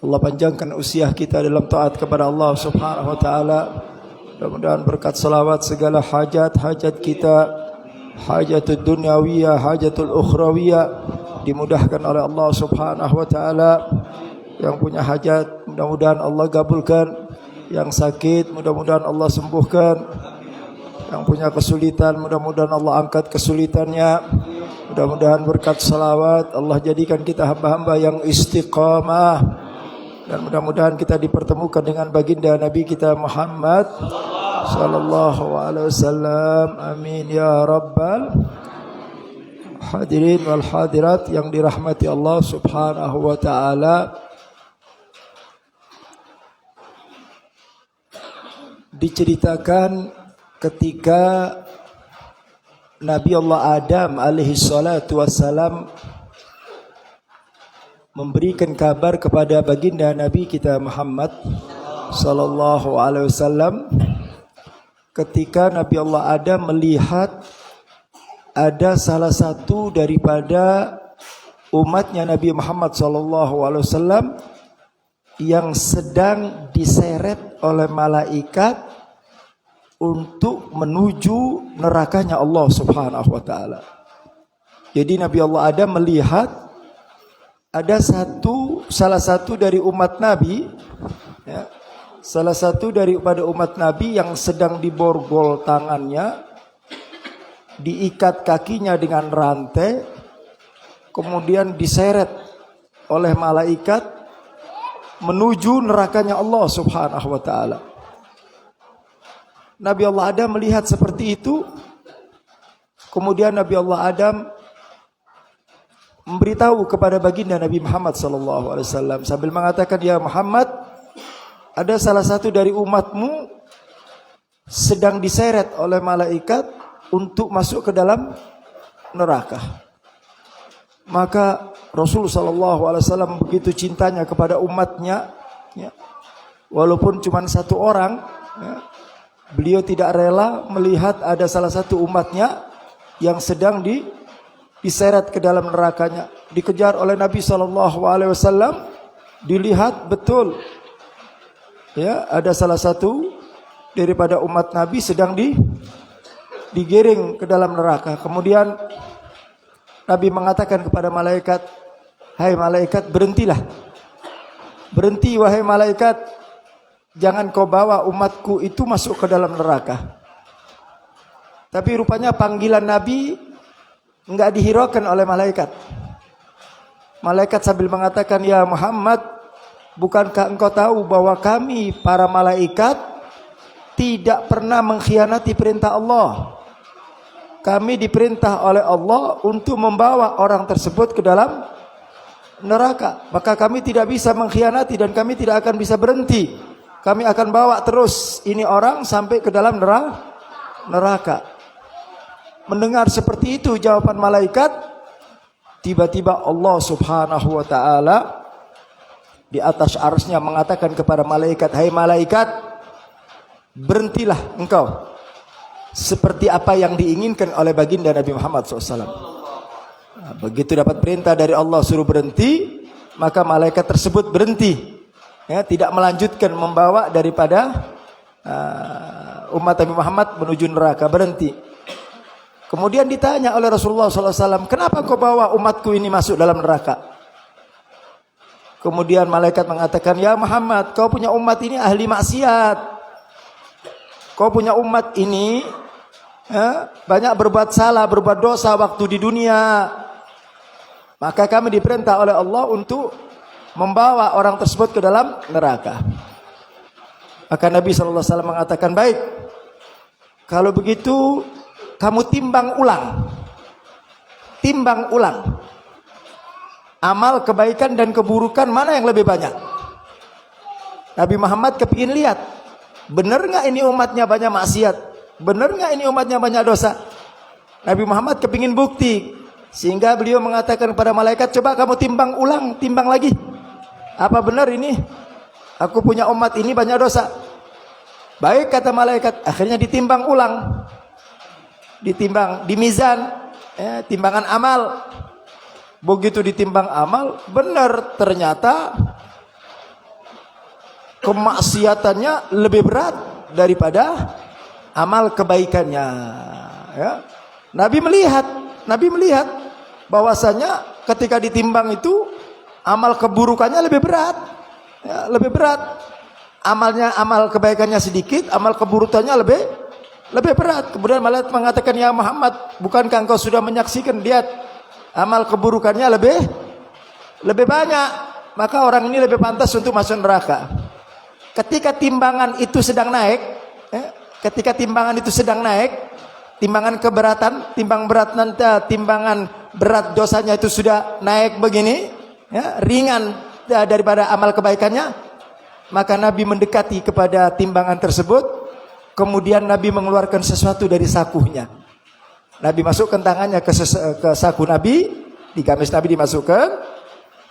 Allah panjangkan usia kita dalam taat kepada Allah Subhanahu wa taala. Mudah-mudahan berkat salawat segala hajat-hajat kita, hajatul dunyawiyah, hajatul ukhrawiyah, dimudahkan oleh Allah Subhanahu wa taala. Yang punya hajat mudah-mudahan Allah kabulkan, yang sakit mudah-mudahan Allah sembuhkan, yang punya kesulitan mudah-mudahan Allah angkat kesulitannya. Mudah-mudahan berkat salawat Allah jadikan kita hamba-hamba yang istiqamah, dan mudah-mudahan kita dipertemukan dengan baginda Nabi kita Muhammad sallallahu alaihi wasallam. Amin ya rabbal hadirin wal hadirat yang dirahmati Allah Subhanahu wa taala. Diceritakan ketika Nabi Allah Adam alaihi salatu wassalam memberikan kabar kepada baginda Nabi kita Muhammad sallallahu alaihi wasallam ketika Nabi Allah Adam melihat ada salah satu daripada umatnya Nabi Muhammad sallallahu alaihi wasallam yang sedang diseret oleh malaikat untuk menuju nerakanya Allah Subhanahu wa taala. Jadi Nabi Allah Adam melihat ada salah satu dari umat Nabi, ya, salah satu daripada umat Nabi yang sedang diborgol tangannya, diikat kakinya dengan rantai, kemudian diseret oleh malaikat menuju nerakanya Allah Subhanahu wa taala. Nabi Allah Adam melihat seperti itu. Kemudian Nabi Allah Adam memberitahu kepada baginda Nabi Muhammad sallallahu alaihi wasallam sambil mengatakan, "Ya Muhammad, ada salah satu dari umatmu sedang diseret oleh malaikat untuk masuk ke dalam neraka." Maka Rasul sallallahu alaihi wasallam begitu cintanya kepada umatnya, ya, walaupun cuma satu orang, ya, beliau tidak rela melihat ada salah satu umatnya yang sedang diseret ke dalam nerakanya. Dikejar oleh Nabi SAW, dilihat betul, ya, ada salah satu daripada umat Nabi sedang digiring ke dalam neraka. Kemudian Nabi mengatakan kepada malaikat, "Hai malaikat, berhentilah. Berhenti wahai malaikat. Jangan kau bawa umatku itu masuk ke dalam neraka." Tapi rupanya panggilan Nabi enggak dihiraukan oleh malaikat. Malaikat sambil mengatakan, "Ya Muhammad, bukankah engkau tahu bahwa kami para malaikat tidak pernah mengkhianati perintah Allah? Kami diperintah oleh Allah untuk membawa orang tersebut ke dalam neraka. Maka kami tidak bisa mengkhianati dan kami tidak akan bisa berhenti. Kami akan bawa terus ini orang sampai ke dalam neraka." Mendengar seperti itu jawaban malaikat, tiba-tiba Allah Subhanahu wa taala di atas arsy-Nya mengatakan kepada malaikat, "Hai malaikat, berhentilah engkau." Seperti apa yang diinginkan oleh baginda Nabi Muhammad SAW. Nah, begitu dapat perintah dari Allah suruh berhenti, maka malaikat tersebut berhenti. Ya, tidak melanjutkan membawa daripada umat Nabi Muhammad menuju neraka, berhenti. Kemudian ditanya oleh Rasulullah SAW, "Kenapa kau bawa umatku ini masuk dalam neraka?" Kemudian malaikat mengatakan, "Ya Muhammad, kau punya umat ini ahli maksiat. Kau punya umat ini, ya, banyak berbuat salah, berbuat dosa waktu di dunia. Maka kami diperintah oleh Allah untuk membawa orang tersebut ke dalam neraka." Maka Nabi SAW mengatakan, "Baik, kalau begitu kamu timbang ulang. Timbang ulang. Amal kebaikan dan keburukan mana yang lebih banyak?" Nabi Muhammad kepingin lihat, benar nggak ini umatnya banyak maksiat? Benar nggak ini umatnya banyak dosa? Nabi Muhammad kepingin bukti. Sehingga beliau mengatakan kepada malaikat, "Coba kamu timbang ulang, timbang lagi. Apa benar ini? Aku punya umat ini banyak dosa." "Baik," kata malaikat. Akhirnya ditimbang ulang. Ditimbang di mizan, ya, timbangan amal. Begitu ditimbang amal, benar ternyata kemaksiatannya lebih berat daripada amal kebaikannya. Ya. Nabi melihat bahwasanya ketika ditimbang itu amal keburukannya lebih berat. Ya, lebih berat. Amal kebaikannya sedikit, amal keburukannya lebih berat. Kemudian malaikat mengatakan, "Ya Muhammad, bukankah engkau sudah menyaksikan, lihat amal keburukannya lebih banyak, maka orang ini lebih pantas untuk masuk neraka." Ketika timbangan itu sedang naik, timbangan keberatan, timbangan berat dosanya itu sudah naik begini, ya, ringan daripada amal kebaikannya, maka Nabi mendekati kepada timbangan tersebut. Kemudian Nabi mengeluarkan sesuatu dari sakunya. Nabi masukkan tangannya ke saku Nabi, di gamis Nabi dimasukkan,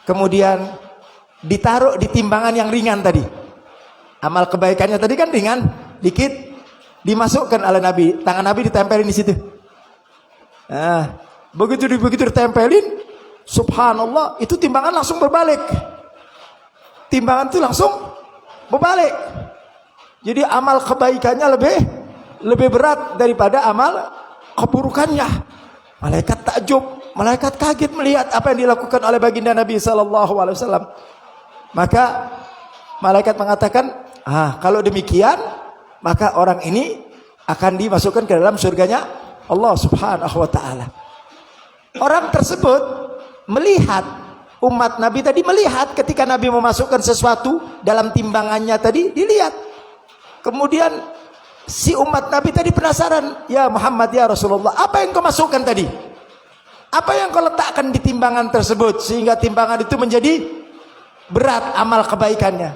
kemudian ditaruh di timbangan yang ringan tadi. Amal kebaikannya tadi kan ringan, dikit, dimasukkan oleh Nabi. Tangan Nabi ditempelin di situ. Nah, begitu ditempelin, subhanallah, itu timbangan langsung berbalik. Timbangan itu langsung berbalik. Jadi amal kebaikannya lebih berat daripada amal keburukannya. Malaikat takjub, malaikat kaget melihat apa yang dilakukan oleh baginda Nabi SAW. Maka malaikat mengatakan, kalau demikian, maka orang ini akan dimasukkan ke dalam surganya Allah Subhanahu wa ta'ala. Orang tersebut melihat, umat Nabi tadi melihat ketika Nabi memasukkan sesuatu dalam timbangannya tadi, dilihat. Kemudian si umat Nabi tadi penasaran, "Ya Muhammad, ya Rasulullah, apa yang kau masukkan tadi? Apa yang kau letakkan di timbangan tersebut sehingga timbangan itu menjadi berat amal kebaikannya?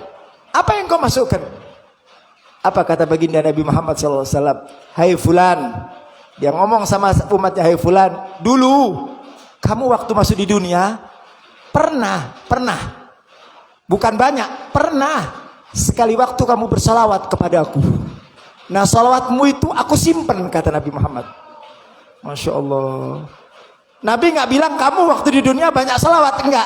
Apa yang kau masukkan?" Apa kata baginda Nabi Muhammad SAW? "Hai fulan," dia ngomong sama umatnya, "Hai fulan, dulu kamu waktu masuk di dunia pernah, bukan banyak, pernah sekali waktu kamu bersalawat kepadaku. Nah, salawatmu itu aku simpen," kata Nabi Muhammad. Masya Allah. Nabi nggak bilang kamu waktu di dunia banyak salawat, enggak.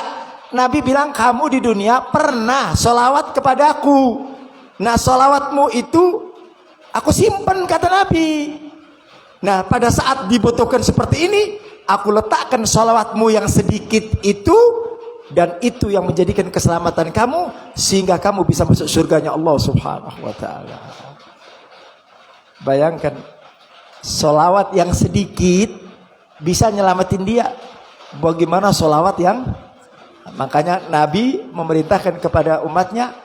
Nabi bilang kamu di dunia pernah salawat kepadaku. Nah, salawatmu itu aku simpen, kata Nabi. Nah, pada saat dibutuhkan seperti ini, aku letakkan salawatmu yang sedikit itu, dan itu yang menjadikan keselamatan kamu, sehingga kamu bisa masuk surganya Allah Subhanahu wa ta'ala. Bayangkan, salawat yang sedikit bisa nyelamatin dia. Bagaimana salawat yang, makanya Nabi memerintahkan kepada umatnya,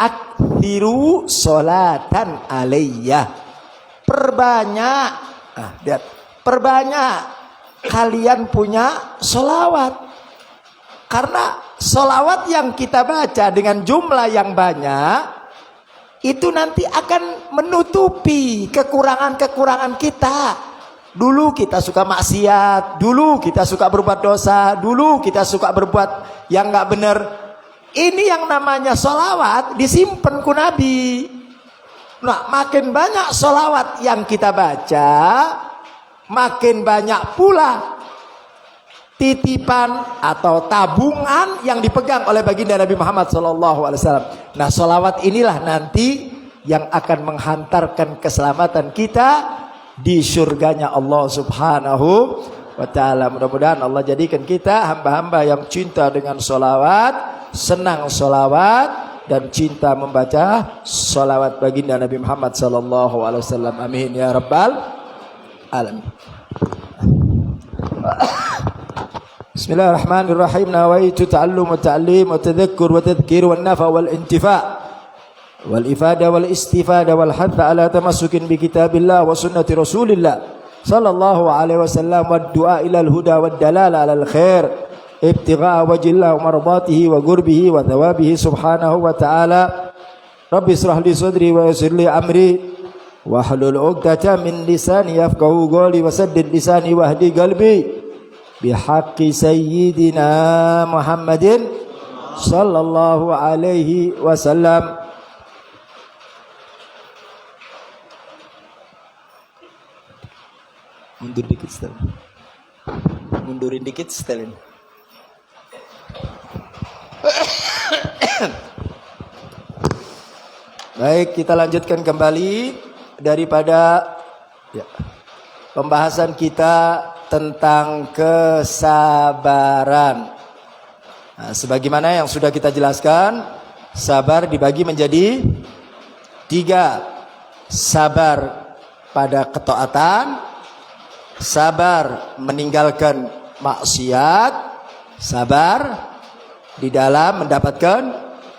"Aktsiru sholatan alayya." Perbanyak, lihat, perbanyak kalian punya sholawat. Karena sholawat yang kita baca dengan jumlah yang banyak, itu nanti akan menutupi kekurangan-kekurangan kita. Dulu kita suka maksiat, dulu kita suka berbuat dosa, dulu kita suka berbuat yang nggak benar. Ini yang namanya sholawat disimpan ku Nabi. Nah, makin banyak sholawat yang kita baca, makin banyak pula titipan atau tabungan yang dipegang oleh baginda Nabi Muhammad SAW. Nah, sholawat inilah nanti yang akan menghantarkan keselamatan kita di surganya Allah Subhanahu wa ta'ala. Mudah-mudahan Allah jadikan kita hamba-hamba yang cinta dengan sholawat, senang sholawat, dan cinta membaca sholawat baginda Nabi Muhammad SAW. Amin ya rabbal alamin. Bismillahirrahmanirrahim. Nawaitu ta'allum wa ta'lim wa tadhakkur wa tadhkir wa nafa wal intifa' wal ifada wal istifada wal hadda ala tamassukin bi kitabillah wa sunnati rasulillah sallallahu alaihi wasallam wa du'a ila al huda wa dalala ala al khair ibtigha wajhillah wa mardatihi wa qurbihi wa thawabihi subhanahu wa ta'ala. Rabbi israh li sadri wa yassir li amri wa hlul 'uqdatam min lisani yafqahu qawli wa saddid lisani wa hdi qalbi bihaqqi sayyidina Muhammadin sallallahu alaihi wasallam. Mundur dikit setelin. Mundurin dikit setelin. Baik, kita lanjutkan kembali daripada pembahasan kita tentang kesabaran. Nah, sebagaimana yang sudah kita jelaskan, sabar dibagi menjadi 3. Sabar pada ketaatan, sabar meninggalkan maksiat, sabar di dalam mendapatkan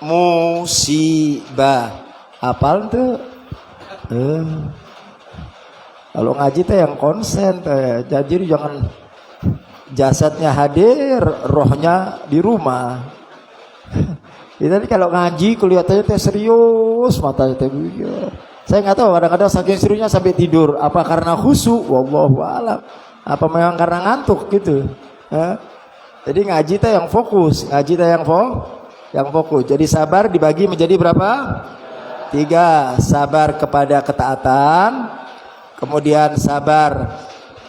musibah. Apal tuh? Kalau ngaji teh yang konsen teh. Jadi jangan jasadnya hadir, rohnya di rumah. Jadi kalau ngaji kelihatannya teh serius, matanya teh begini. Saya nggak tahu, kadang-kadang saking seriusnya sampai tidur. Apa karena khusyuk? Wallahu a'lam. Apa memang karena ngantuk gitu? Jadi ngaji teh yang fokus, ngaji teh yang fokus. Jadi sabar dibagi menjadi berapa? 3. Sabar kepada ketaatan, kemudian sabar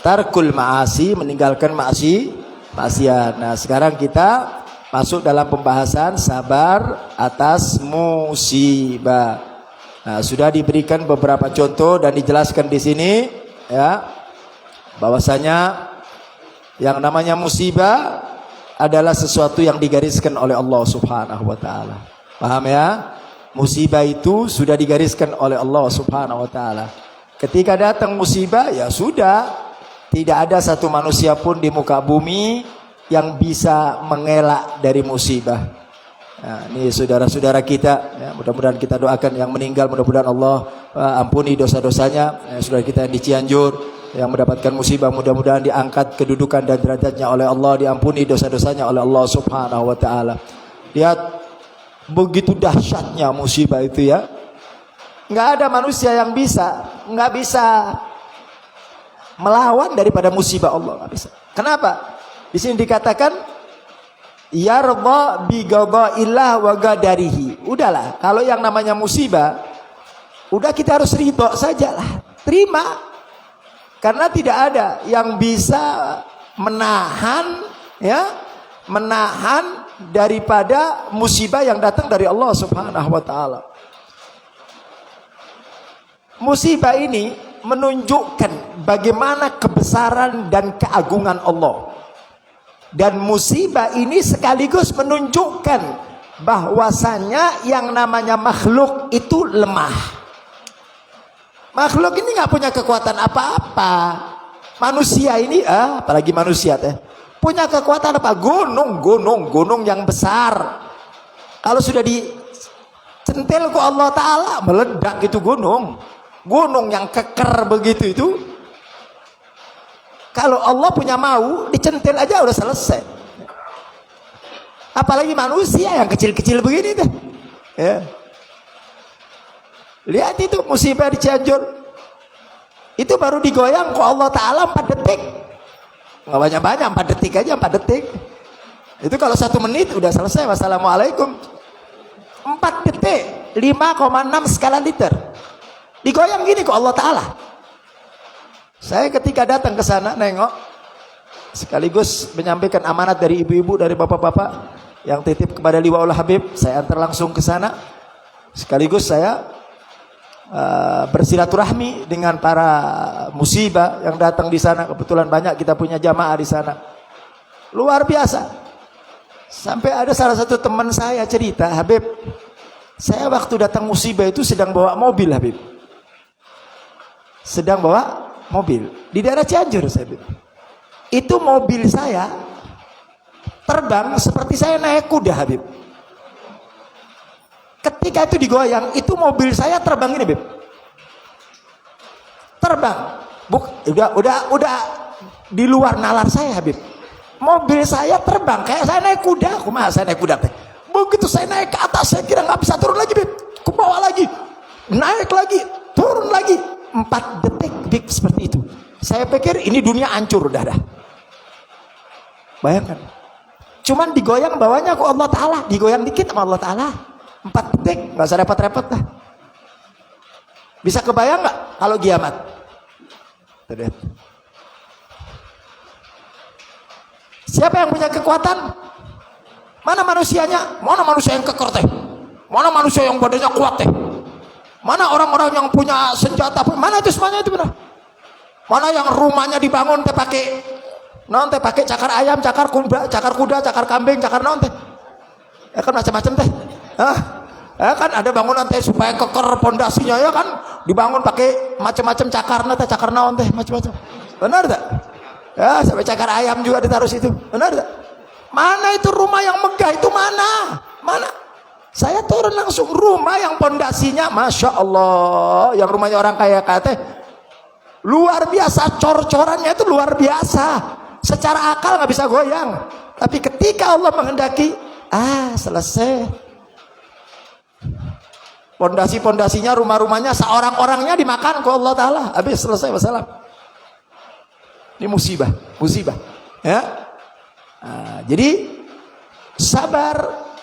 tarkul ma'asi, meninggalkan maksiat. Nah, sekarang kita masuk dalam pembahasan sabar atas musibah. Nah, sudah diberikan beberapa contoh dan dijelaskan di sini ya, bahwasanya yang namanya musibah adalah sesuatu yang digariskan oleh Allah Subhanahu wa taala. Paham ya? Musibah itu sudah digariskan oleh Allah Subhanahu wa taala. Ketika datang musibah, ya sudah, tidak ada satu manusia pun di muka bumi yang bisa mengelak dari musibah. Nah, ini saudara-saudara kita, ya, mudah-mudahan kita doakan yang meninggal, mudah-mudahan Allah ampuni dosa-dosanya. Saudara kita yang di Cianjur yang mendapatkan musibah, mudah-mudahan diangkat kedudukan dan derajatnya oleh Allah, diampuni dosa-dosanya oleh Allah Subhanahu wa taala. Lihat begitu dahsyatnya musibah itu ya. Nggak ada manusia yang nggak bisa melawan daripada musibah Allah, nggak bisa. Kenapa? Di sini dikatakan yarda bi ghadaillah wa qadarihi. Udahlah, kalau yang namanya musibah, udah kita harus ridho sajalah, terima. Karena tidak ada yang bisa menahan daripada musibah yang datang dari Allah Subhanahu wa taala. Musibah ini menunjukkan bagaimana kebesaran dan keagungan Allah. Dan musibah ini sekaligus menunjukkan bahwasanya yang namanya makhluk itu lemah. Makhluk ini nggak punya kekuatan apa-apa. Manusia ini, apalagi manusia teh, punya kekuatan apa? Gunung yang besar. Kalau sudah dicentil ke Allah Ta'ala, meledak itu gunung yang keker begitu itu. Kalau Allah punya mau, dicentil aja udah selesai. Apalagi manusia yang kecil-kecil begini deh. Ya. Lihat itu musibah di Cianjur. Itu baru digoyang ke Allah Ta'ala 4 detik. Nggak banyak-banyak, 4 detik aja, 4 detik. Itu kalau 1 menit udah selesai. Wassalamualaikum. 4 detik 5,6 skala liter digoyang gini kok Allah Ta'ala. Saya ketika datang ke sana nengok, sekaligus menyampaikan amanat dari ibu-ibu, dari bapak-bapak yang titip kepada Liwaul Habib. Saya antar langsung ke sana, sekaligus saya bersilaturahmi dengan para musibah yang datang di sana. Kebetulan banyak kita punya jamaah di sana, luar biasa. Sampai ada salah satu teman saya cerita, Habib, saya waktu datang musibah itu sedang bawa mobil, Habib. Sedang bawa mobil di daerah Cianjur, saya bilang. Itu mobil saya terbang seperti saya naik kuda, Habib. Ketika itu digoyang, itu mobil saya terbang ini, Habib. Terbang. Udah di luar nalar saya, Habib. Mobil saya terbang kayak saya naik kuda. Kumaha saya naik kuda teh. Begitu saya naik ke atas, saya kira nggak bisa turun lagi, Bib. Ke bawah lagi, naik lagi, turun lagi. 4 detik, Bib, seperti itu. Saya pikir ini dunia hancur, udah. Bayangkan. Cuman digoyang bawahnya ke Allah Ta'ala, digoyang dikit sama Allah Ta'ala. 4 detik, nggak usah repot-repot lah. Bisa kebayang nggak kalau kiamat? Terlihat. Siapa yang punya kekuatan? Mana manusianya? Mana manusia yang keker teh? Mana manusia yang badannya kuat teh? Mana orang-orang yang punya senjata? Mana itu semuanya itu benar? Mana yang rumahnya dibangun teh pakai non teh pakai cakar ayam, cakar kuda, cakar kambing, cakar non teh? Ya kan macam-macam teh. Ya kan ada bangunan teh supaya keker pondasinya ya kan dibangun pakai macam-macam cakarna teh, cakar naon teh macam-macam. Benar tak? Ya sampai cakar ayam juga ditaruh situ. Benar tak? Mana itu rumah yang megah itu mana? Mana? Saya turun langsung rumah yang pondasinya Masya Allah, yang rumahnya orang kaya teh luar biasa, cor-corannya itu luar biasa, secara akal nggak bisa goyang, tapi ketika Allah menghendaki selesai. Pondasi-pondasinya, rumah-rumahnya, seorang-orangnya dimakan ke Allah Ta'ala, habis selesai wassalam. Ini musibah ya. Jadi sabar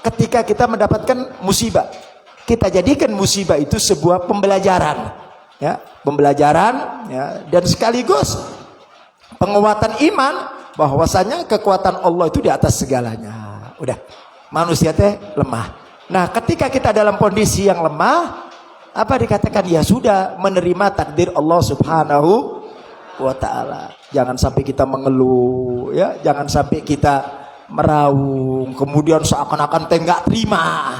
ketika kita mendapatkan musibah, kita jadikan musibah itu sebuah pembelajaran, ya, pembelajaran, ya, dan sekaligus penguatan iman bahwasanya kekuatan Allah itu di atas segalanya. Udah, manusia teh lemah. Nah, ketika kita dalam kondisi yang lemah, apa dikatakan? Ya sudah, menerima takdir Allah Subhanahu wa Ta'ala. Jangan sampai kita mengeluh, ya, jangan sampai kita meraung, kemudian seakan-akan teh nggak terima.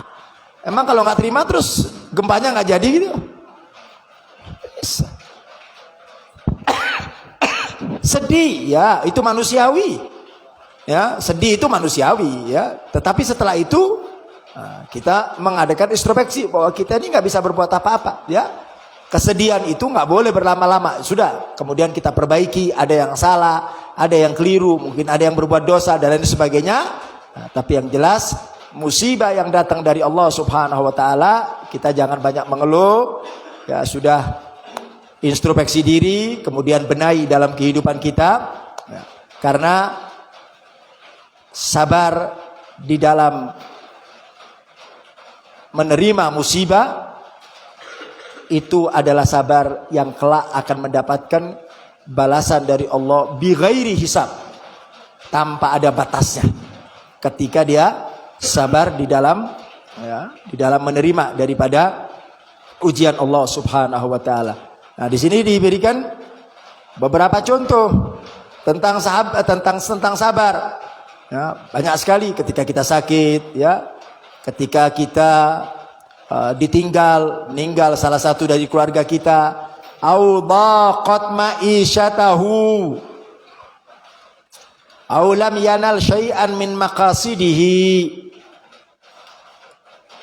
Emang kalau nggak terima terus gempanya nggak jadi gitu? Sedih, ya itu manusiawi, ya sedih itu manusiawi, ya. Tetapi setelah itu kita mengadakan introspeksi bahwa kita ini nggak bisa berbuat apa-apa, ya. Kesedihan itu nggak boleh berlama-lama. Sudah, kemudian kita perbaiki. Ada yang salah, ada yang keliru, mungkin ada yang berbuat dosa dan lain sebagainya. Tapi yang jelas musibah yang datang dari Allah Subhanahu wa Ta'ala, kita jangan banyak mengeluh. Ya sudah, introspeksi diri, kemudian benahi dalam kehidupan kita. Ya, karena sabar di dalam menerima musibah itu adalah sabar yang kelak akan mendapatkan balasan dari Allah bi ghairi hisab, tanpa ada batasnya. Ketika dia sabar di dalam, ya, di dalam menerima daripada ujian Allah Subhanahu wa Ta'ala. Nah, di sini diberikan beberapa contoh tentang sabar. Ya, banyak sekali ketika kita sakit, ya, ketika kita meninggal salah satu dari keluarga kita, au daqat ma'isyatahu au lam yanal syai'an min maqasidihi.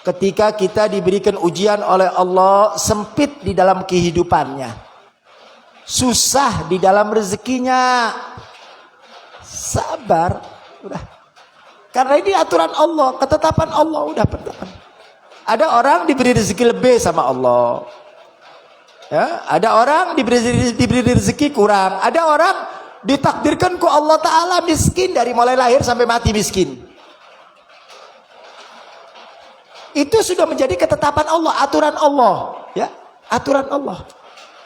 Ketika kita diberikan ujian oleh Allah, sempit di dalam kehidupannya, susah di dalam rezekinya, sabar, udah. Karena ini aturan Allah, ketetapan Allah, udah penetapan. Ada orang diberi rezeki lebih sama Allah, ya, ada orang diberi rezeki kurang, ada orang ditakdirkan ku Allah Ta'ala miskin dari mulai lahir sampai mati miskin. Itu sudah menjadi ketetapan Allah, aturan Allah, ya, aturan Allah.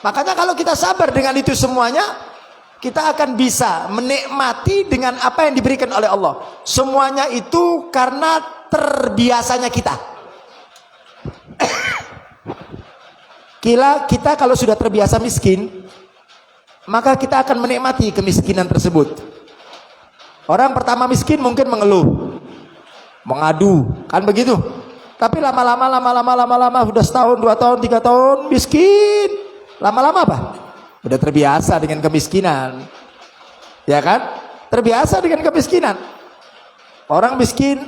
Makanya kalau kita sabar dengan itu semuanya, kita akan bisa menikmati dengan apa yang diberikan oleh Allah. Semuanya itu karena terbiasanya kita. Kita kalau sudah terbiasa miskin, maka kita akan menikmati kemiskinan tersebut. Orang pertama miskin mungkin mengeluh, mengadu, kan begitu. Tapi lama-lama sudah setahun, 2 tahun, 3 tahun miskin. Lama-lama apa? Udah terbiasa dengan kemiskinan, ya kan? Terbiasa dengan kemiskinan. Orang miskin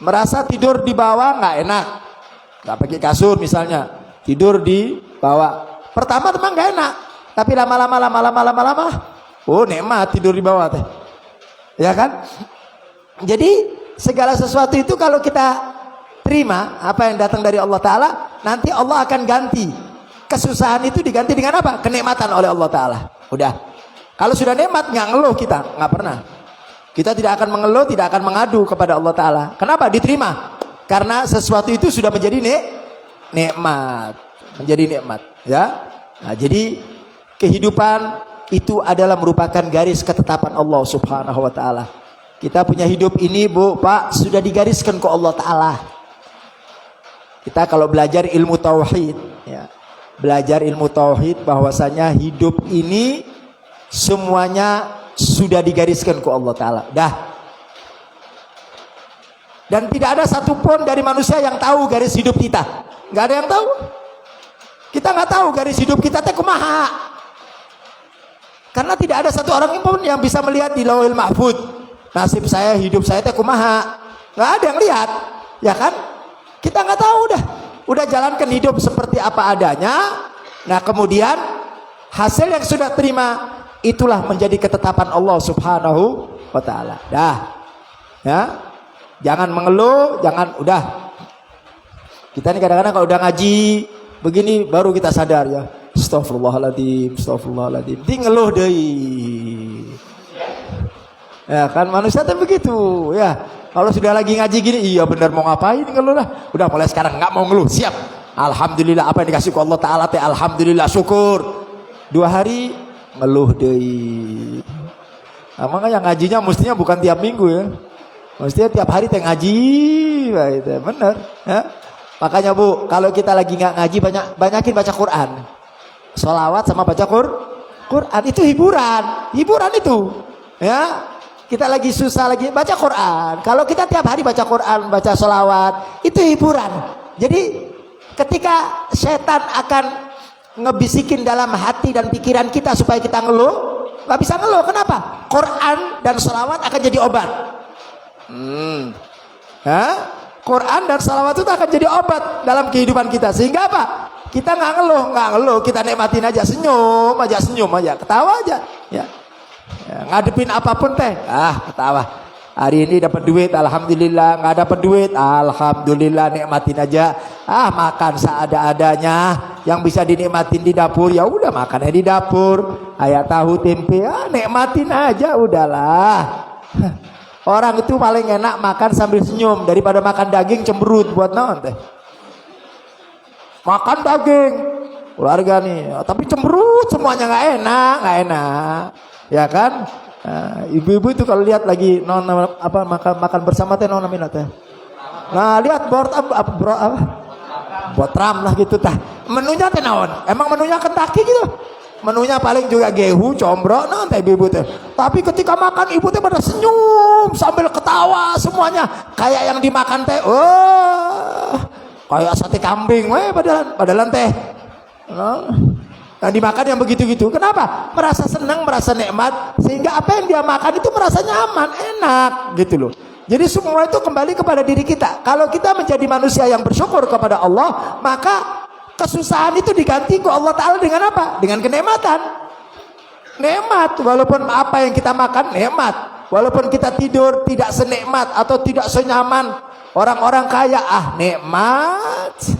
merasa tidur di bawah nggak enak, nggak pakai kasur misalnya, tidur di bawah. Pertama memang nggak enak, tapi lama-lama, oh nikmat tidur di bawah teh, ya kan? Jadi segala sesuatu itu kalau kita terima apa yang datang dari Allah Ta'ala, nanti Allah akan ganti. Kesusahan itu diganti dengan apa? Kenikmatan oleh Allah Ta'ala. Udah. Kalau sudah nikmat nggak ngeluh kita, nggak pernah. Kita tidak akan mengeluh, tidak akan mengadu kepada Allah Ta'ala. Kenapa? Diterima. Karena sesuatu itu sudah menjadi nikmat. Menjadi nikmat. Ya. Nah, jadi kehidupan itu adalah merupakan garis ketetapan Allah Subhanahu wa Ta'ala. Kita punya hidup ini, Bu, Pak, sudah digariskan ke Allah Ta'ala. Kita kalau belajar ilmu tauhid, Ya. Belajar ilmu tauhid bahwasanya hidup ini semuanya sudah digariskan ke Allah Ta'ala. Dah. Dan tidak ada satupun dari manusia yang tahu garis hidup kita. Nggak ada yang tahu. Kita nggak tahu garis hidup kita teh kumaha. Karena tidak ada satu orang pun yang bisa melihat di Lauhul Mahfuz. Nasib saya, hidup saya teh kumaha. Nggak ada yang lihat. Ya kan? Kita nggak tahu dah. Udah jalankan hidup seperti apa adanya. Nah kemudian hasil yang sudah terima itulah menjadi ketetapan Allah Subhanahu wa Ta'ala. Dah. Ya. Jangan mengeluh, jangan udah. Kita ini kadang-kadang kalau udah ngaji begini baru kita sadar ya. Astagfirullahaladzim, astagfirullahaladzim. Di ngeluh deui. Ya kan manusia tuh begitu ya. Kalau sudah lagi ngaji gini, iya benar mau ngapain ngeluh lah. Udah mulai sekarang nggak mau ngeluh, siap. Alhamdulillah apa yang dikasih ke Allah Ta'ala teh alhamdulillah syukur. 2 hari ngeluh deui. Nah, makanya ngajinya mestinya bukan tiap minggu ya. Mestinya tiap hari teh ngaji, itu bener. Ya. Makanya Bu, kalau kita lagi nggak ngaji banyakin baca Quran, sholawat sama baca Quran itu hiburan itu. Ya, kita lagi susah lagi baca Quran. Kalau kita tiap hari baca Quran, baca sholawat itu hiburan. Jadi ketika setan akan ngebisikin dalam hati dan pikiran kita supaya kita ngeluh, nggak bisa ngeluh. Kenapa? Quran dan sholawat akan jadi obat. Quran dan salawat itu akan jadi obat dalam kehidupan kita. Sehingga apa? Kita nggak ngeluh, kita nikmatin aja, senyum aja, ketawa aja. Ya, ngadepin apapun teh, ketawa. Hari ini dapat duit, alhamdulillah. Nggak dapat duit, alhamdulillah, nikmatin aja. Makan seada-adanya. Yang bisa dinikmatin di dapur, ya udah makannya di dapur. Ayat tahu tempe, nikmatin aja, udahlah. Orang itu paling enak makan sambil senyum daripada makan daging cemberut buat naon teh. Makan daging keluarga nih, tapi cemberut semuanya nggak enak, ya kan? Ibu-ibu itu kalau lihat lagi makan bersama teh namanya teh. Nah lihat botram lah gitu tah. Menunya teh naon? Emang menunya Kentucky gitu? Menunya paling juga gehu, combro, nanti ibu teh. Tapi ketika makan ibu teh pada senyum sambil ketawa semuanya. Kayak yang dimakan teh, kayak sate kambing, padahal teh. Nah, dimakan yang begitu-gitu. Kenapa? Merasa senang, merasa nikmat, sehingga apa yang dia makan itu merasa nyaman, enak, gitu loh. Jadi semua itu kembali kepada diri kita. Kalau kita menjadi manusia yang bersyukur kepada Allah, maka kesusahan itu diganti ke Allah Ta'ala dengan apa? Dengan kenikmatan. Nikmat, walaupun apa yang kita makan nikmat. Walaupun kita tidur tidak senikmat atau tidak senyaman orang-orang kaya, nikmat.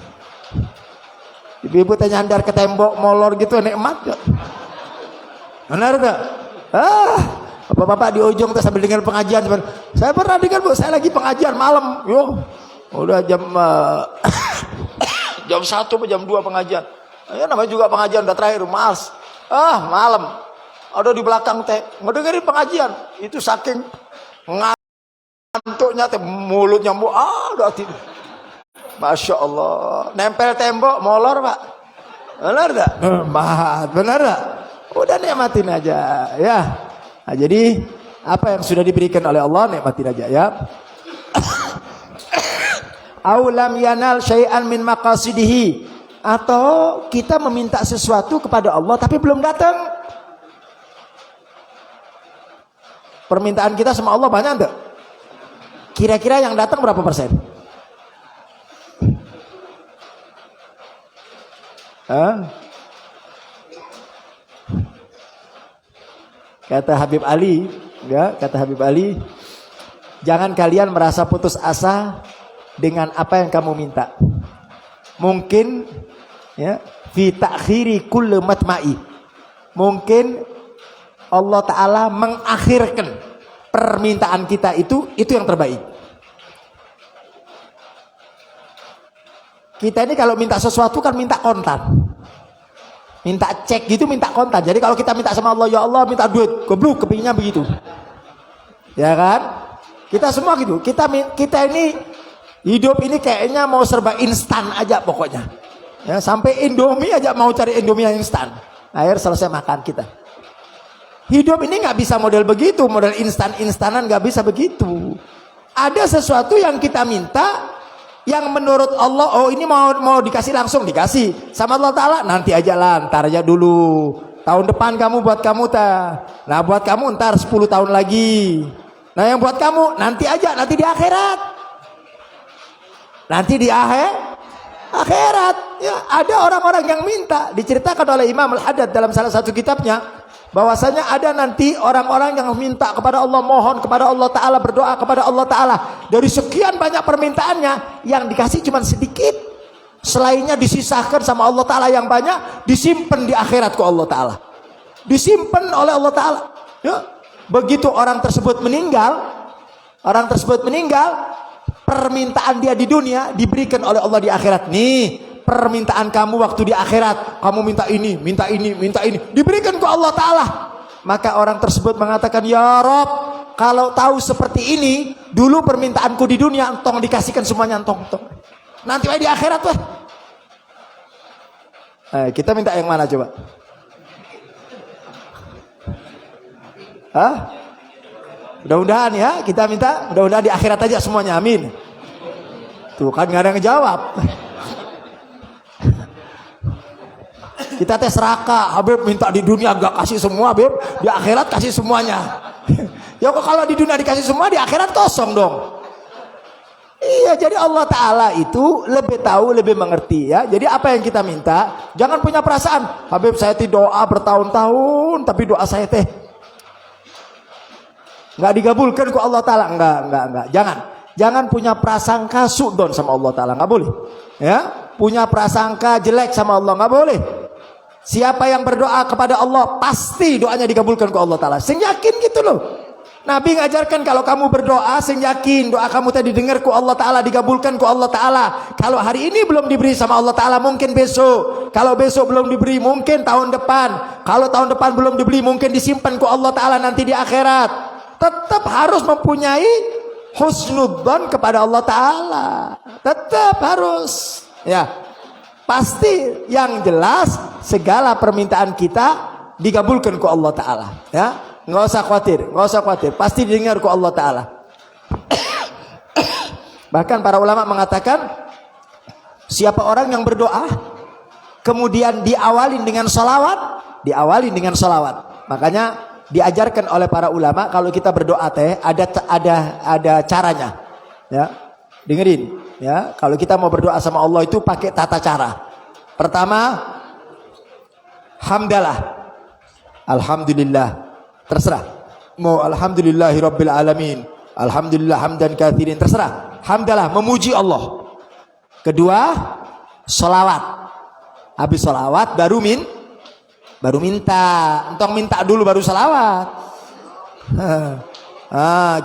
Ibu-ibu teh nyandar ke tembok molor gitu nikmat gak? Benar gak? Bapak-bapak di ujung tuh sambil dengar pengajian. Saya pernah dengar Bu, saya lagi pengajian malam. Udah jam 1 atau jam 2 pengajian. Ya namanya juga pengajian udah terakhir, males. Malam. Ada di belakang teh ngedengerin pengajian. Itu saking ngantuknya teh mulutnya udah tidur. Masya Allah. Nempel tembok molor, Pak. Benar enggak? Benar enggak? Udah nikmatin aja ya. Nah, jadi apa yang sudah diberikan oleh Allah nikmatin aja ya. Aulam yanal syai'an min maqasidihi, atau kita meminta sesuatu kepada Allah tapi belum datang. Permintaan kita sama Allah banyak enggak? Kira-kira yang datang berapa persen? Kata Habib Ali, jangan kalian merasa putus asa dengan apa yang kamu minta. Mungkin ya fi ta'khiri kulli matma'i, mungkin Allah Ta'ala mengakhirkan permintaan kita itu yang terbaik. Kita ini kalau minta sesuatu kan minta kontan, minta cek gitu, minta kontan. Jadi kalau kita minta sama Allah, ya Allah minta duit, goblok kepinginnya begitu, ya kan? Kita semua gitu. Kita ini hidup ini kayaknya mau serba instan aja pokoknya. Ya, sampai Indomie aja mau cari Indomie yang instan. Akhir selesai makan kita. Hidup ini nggak bisa model begitu, model instan-instanan nggak bisa begitu. Ada sesuatu yang kita minta, yang menurut Allah, oh ini mau dikasih langsung dikasih. Sama Allah Taala nanti aja lah, ntar aja dulu. Tahun depan kamu buat kamu nah buat kamu ntar 10 tahun lagi. Nah yang buat kamu nanti aja, nanti di akhirat. Nanti di akhirat. Ya, ada orang-orang yang minta, diceritakan oleh Imam Al-Haddad dalam salah satu kitabnya, bahwasanya ada nanti orang-orang yang minta kepada Allah, mohon kepada Allah Ta'ala, berdoa kepada Allah Ta'ala, dari sekian banyak permintaannya, yang dikasih cuma sedikit, selainnya disisahkan sama Allah Ta'ala yang banyak, disimpan di akhirat ke Allah Ta'ala, disimpan oleh Allah Ta'ala. Ya. Begitu orang tersebut meninggal, permintaan dia di dunia diberikan oleh Allah di akhirat. Nih permintaan kamu waktu di akhirat, kamu minta ini, diberikan ke Allah Ta'ala. Maka orang tersebut mengatakan, ya Rob, kalau tahu seperti ini, dulu permintaanku di dunia, entong dikasihkan semuanya, entong. Nanti di akhirat weh. Kita minta yang mana coba? Hah? Mudah-mudahan ya, kita minta mudah-mudahan di akhirat aja semuanya, amin. Tuh kan gak ada yang ngejawab. Kita tes serakah, Habib minta di dunia gak kasih semua, Habib di akhirat kasih semuanya. Ya kok kalau di dunia dikasih semua, di akhirat kosong dong. Iya, jadi Allah Ta'ala itu lebih tahu, lebih mengerti ya. Jadi apa yang kita minta, jangan punya perasaan, Habib saya doa bertahun-tahun, tapi doa saya nggak digabulkan ke Allah Ta'ala. Enggak. Jangan punya prasangka su'don sama Allah Ta'ala, nggak boleh. Ya, punya prasangka jelek sama Allah, nggak boleh. Siapa yang berdoa kepada Allah, pasti doanya dikabulkan ke Allah Ta'ala. Sing yakin gitu loh. Nabi ngajarkan kalau kamu berdoa, sing yakin doa kamu tadi dengar ku Allah Ta'ala, dikabulkan ku Allah Ta'ala. Kalau hari ini belum diberi sama Allah Ta'ala, mungkin besok. Kalau besok belum diberi, mungkin tahun depan. Kalau tahun depan belum diberi, mungkin disimpan ku Allah Ta'ala nanti di akhirat. Tetap harus mempunyai husnudzon kepada Allah Ta'ala. Tetap harus. Ya, pasti yang jelas segala permintaan kita dikabulkan ku Allah Ta'ala. Ya. Nggak usah khawatir, pasti didengar ku Allah Ta'ala. Bahkan para ulama mengatakan, siapa orang yang berdoa kemudian diawalin dengan sholawat, makanya diajarkan oleh para ulama kalau kita berdoa ada caranya. Ya, dengerin ya, kalau kita mau berdoa sama Allah itu pakai tata cara. Pertama, hamdalah, alhamdulillah. Terserah mau alhamdulillahi rabbil alamin, alhamdulillah hamdan katsirin, terserah. Hamdalah, memuji Allah. Kedua, sholawat. Habis sholawat baru minta. Entong minta dulu baru sholawat.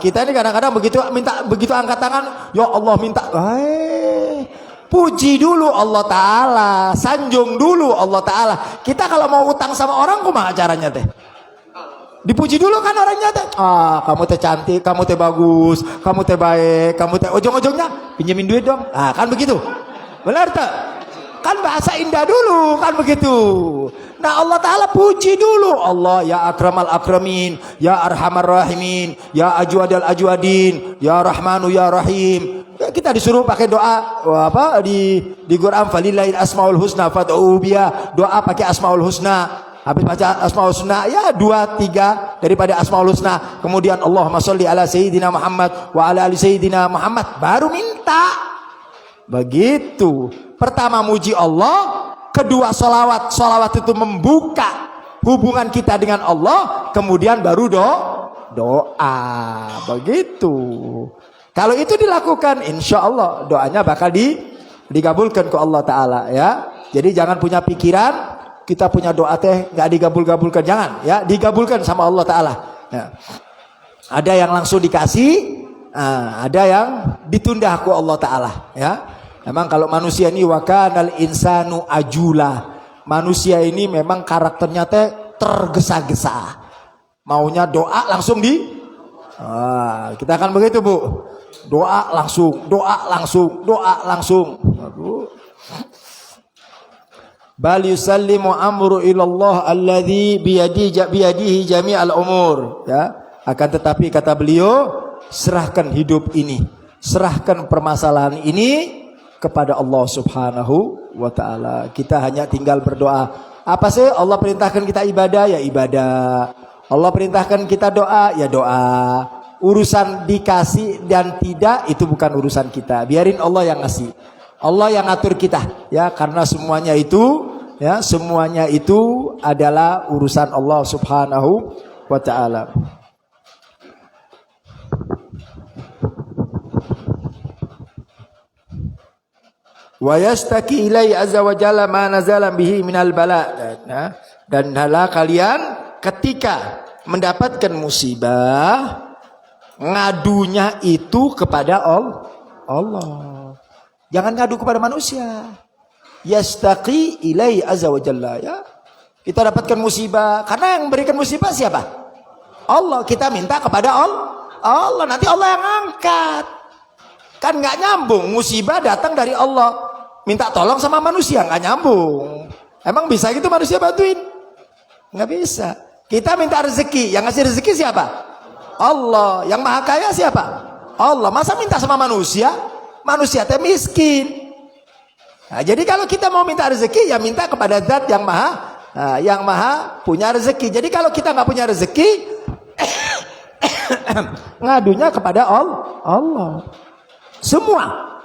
Kita ini kadang-kadang begitu angkat tangan, ya Allah minta. Puji dulu Allah Ta'ala, sanjung dulu Allah Ta'ala. Kita kalau mau utang sama orang, kumaha caranya teh? Dipuji dulu kan orangnya teh. Kamu teh cantik, kamu teh bagus, kamu teh baik, kamu teh ujung-ujungnya pinjemin duit dong. Kan begitu. Benar tak? Kan bahasa indah dulu, kan begitu. Nah Allah Ta'ala puji dulu. Allah ya akramal akramin, ya arhamar rahimin, ya ajwadal ajwadin, ya rahmanu ya rahim. Ya, kita disuruh pakai doa di Quran, falillahil asmaul husna fad'u biha. Doa pakai asmaul husna. Habis baca asmaul husna, ya 2-3 daripada asmaul husna. Kemudian Allahumma sholli ala sayyidina Muhammad wa ala ali sayyidina Muhammad, baru minta. Begitu. Pertama muji Allah, kedua sholawat. Sholawat itu membuka hubungan kita dengan Allah, kemudian baru doa. Begitu. Kalau itu dilakukan, insya Allah doanya bakal dikabulkan ke Allah Ta'ala ya. Jadi jangan punya pikiran kita punya doa teh nggak digabul-gabulkan, jangan ya, digabulkan sama Allah Ta'ala ya. Ada yang langsung dikasih, ada yang ditunda ku Allah Ta'ala ya. Memang kalau manusia ini wakanal insanu ajula, manusia ini memang karakternya teh tergesa-gesa, maunya doa langsung kita akan begitu Bu, doa langsung. Aduh. Bal yusallimu amru ilallah alladzi biyadihi jami'al umur. Ya, akan tetapi kata beliau, serahkan hidup ini, serahkan permasalahan ini kepada Allah Subhanahu wa taala. Kita hanya tinggal berdoa. Apa sih Allah perintahkan kita ibadah, ya ibadah. Allah perintahkan kita doa, ya doa. Urusan dikasih dan tidak itu bukan urusan kita. Biarin Allah yang ngasih. Allah yang ngatur kita, ya, karena semuanya itu, ya, semuanya itu adalah urusan Allah Subhanahu wa taala. Wa yastaki ilai azza wa jalla ma nazala bihi minal bala. Dan hendaklah kalian ketika mendapatkan musibah, ngadunya itu kepada Allah. Jangan ngadu kepada manusia. Yastaqi ilai azza wa jalla, ya. Kita dapatkan musibah, karena yang memberikan musibah siapa? Allah. Kita minta kepada Allah, nanti Allah yang angkat. Kan nggak nyambung, musibah datang dari Allah, minta tolong sama manusia, nggak nyambung. Emang bisa gitu manusia bantuin? Nggak bisa. Kita minta rezeki, yang ngasih rezeki siapa? Allah. Yang maha kaya siapa? Allah. Masa minta sama manusia? Manusia teh miskin. Nah, jadi kalau kita mau minta rezeki, ya minta kepada zat yang maha punya rezeki. Jadi kalau kita nggak punya rezeki, ngadunya kepada Allah. Semua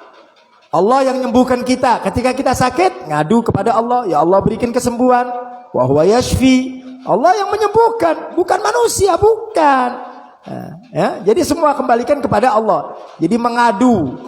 Allah yang menyembuhkan kita. Ketika kita sakit, ngadu kepada Allah, ya Allah berikan kesembuhan. Wa huwa yashfi. Allah yang menyembuhkan, bukan manusia, bukan. Nah, ya, jadi semua kembalikan kepada Allah. Jadi mengadu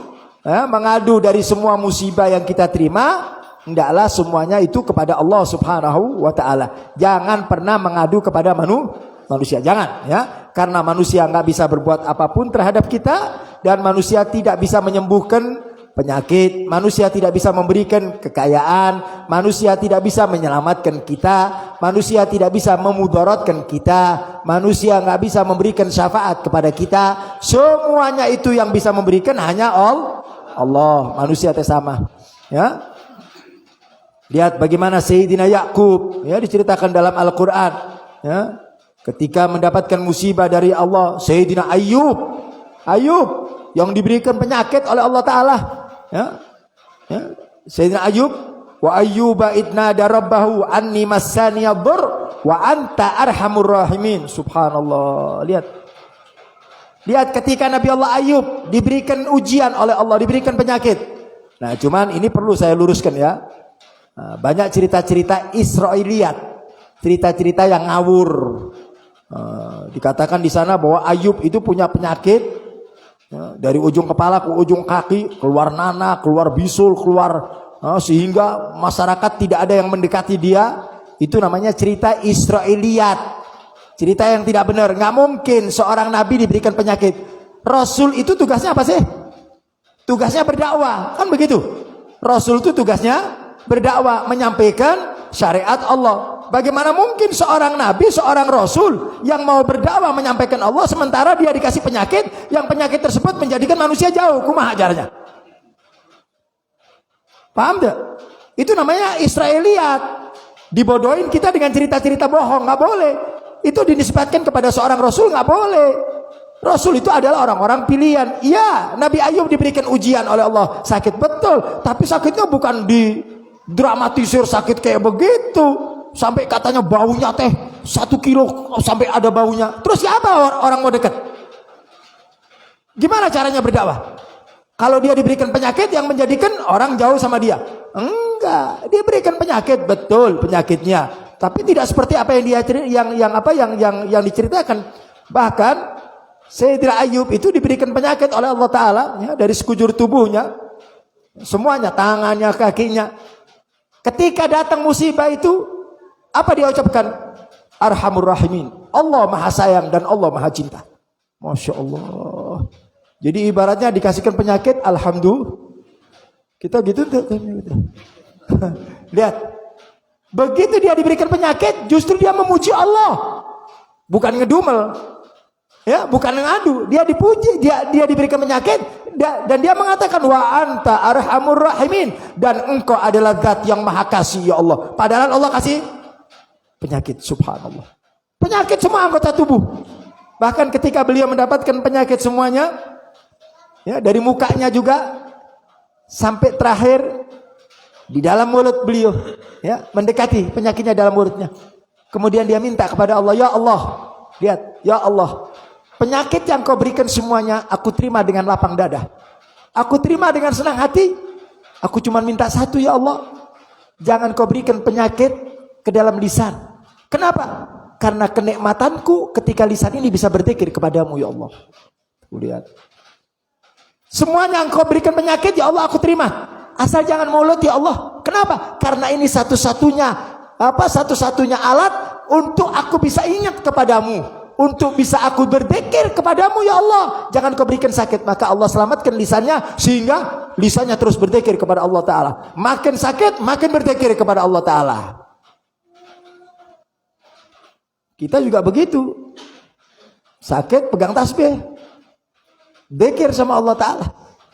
dari semua musibah yang kita terima, hendaklah semuanya itu kepada Allah Subhanahu wa taala. Jangan pernah mengadu kepada manusia, jangan, ya. Karena manusia nggak bisa berbuat apapun terhadap kita, dan manusia tidak bisa menyembuhkan penyakit, manusia tidak bisa memberikan kekayaan, manusia tidak bisa menyelamatkan kita, manusia tidak bisa memudaratkan kita, manusia nggak bisa memberikan syafaat kepada kita. Semuanya itu yang bisa memberikan hanya Allah. Manusia teh sama, ya. Lihat bagaimana Sayyidina Yakub, ya, diceritakan dalam Al-Quran, ya, ketika mendapatkan musibah dari Allah. Sayyidina Ayub yang diberikan penyakit oleh Allah Ta'ala, ya. Sayyidina Ayub, wa ayyuba idnada rabbahu anni massaniya dhur wa anta arhamur rahimin. Subhanallah. Lihat ketika Nabi Allah Ayub diberikan ujian oleh Allah, diberikan penyakit. Nah, cuman ini perlu saya luruskan, ya. Banyak cerita-cerita Israiliyat, cerita-cerita yang ngawur. Dikatakan di sana bahwa Ayub itu punya penyakit, ya, dari ujung kepala ke ujung kaki, keluar nanah, keluar bisul, sehingga masyarakat tidak ada yang mendekati dia. Itu namanya cerita Israiliyat, cerita yang tidak benar. Nggak mungkin seorang nabi diberikan penyakit. Rasul itu tugasnya apa sih? Tugasnya berdakwah, kan begitu. Rasul itu tugasnya berdakwah, menyampaikan syariat Allah. Bagaimana mungkin seorang nabi, seorang rasul yang mau berdakwah menyampaikan Allah, sementara dia dikasih penyakit, yang penyakit tersebut menjadikan manusia jauh? Kumaha ajarnya? Paham tidak? Itu namanya Israiliyat. Dibodohin kita dengan cerita-cerita bohong, nggak boleh. Itu dinisbatkan kepada seorang rasul, nggak boleh. Rasul itu adalah orang-orang pilihan. Iya, Nabi Ayub diberikan ujian oleh Allah, sakit betul, tapi sakitnya bukan didramatisir sakit kayak begitu, sampai katanya baunya teh 1 kilo sampai ada baunya. Terus siapa orang mau dekat? Gimana caranya berdakwah? Kalau dia diberikan penyakit yang menjadikan orang jauh sama dia? Enggak, dia berikan penyakit, betul penyakitnya, tapi tidak seperti apa yang diceritakan. Bahkan Sayyidina Ayub itu diberikan penyakit oleh Allah Ta'ala, ya, dari sekujur tubuhnya, semuanya, tangannya, kakinya. Ketika datang musibah itu, apa dia ucapkan? Arhamur Rahimin. Allah maha sayang dan Allah maha cinta. Masya Allah. Jadi ibaratnya dikasihkan penyakit, alhamdulillah. Kita gitu. Lihat. Begitu dia diberikan penyakit, justru dia memuji Allah. Bukan ngedumel. Ya, bukan ngadu, dia dipuji, dia diberikan penyakit, Dan dia mengatakan wa anta arhamur rahimin, dan engkau adalah zat yang maha kasih ya Allah. Padahal Allah kasih penyakit, subhanallah. Penyakit semua anggota tubuh. Bahkan ketika beliau mendapatkan penyakit semuanya, ya, dari mukanya juga sampai terakhir di dalam mulut beliau, ya, mendekati penyakitnya dalam mulutnya. Kemudian dia minta kepada Allah, ya Allah, lihat, ya Allah, penyakit yang kau berikan semuanya aku terima dengan lapang dada. Aku terima dengan senang hati. Aku cuma minta satu, ya Allah, jangan kau berikan penyakit ke dalam lisan. Kenapa? Karena kenikmatanku ketika lisan ini bisa berzikir kepadamu, ya Allah. Lihat, semuanya engkau berikan penyakit, ya Allah, aku terima. Asal jangan mulut, ya Allah. Kenapa? Karena ini satu-satunya alat untuk aku bisa ingat kepadamu, untuk bisa aku berzikir kepadamu, ya Allah. Jangan kau berikan sakit. Maka Allah selamatkan lisannya sehingga lisannya terus berzikir kepada Allah Ta'ala. Makin sakit makin berzikir kepada Allah Ta'ala. Kita juga begitu. Sakit pegang tasbih, zikir sama Allah Ta'ala,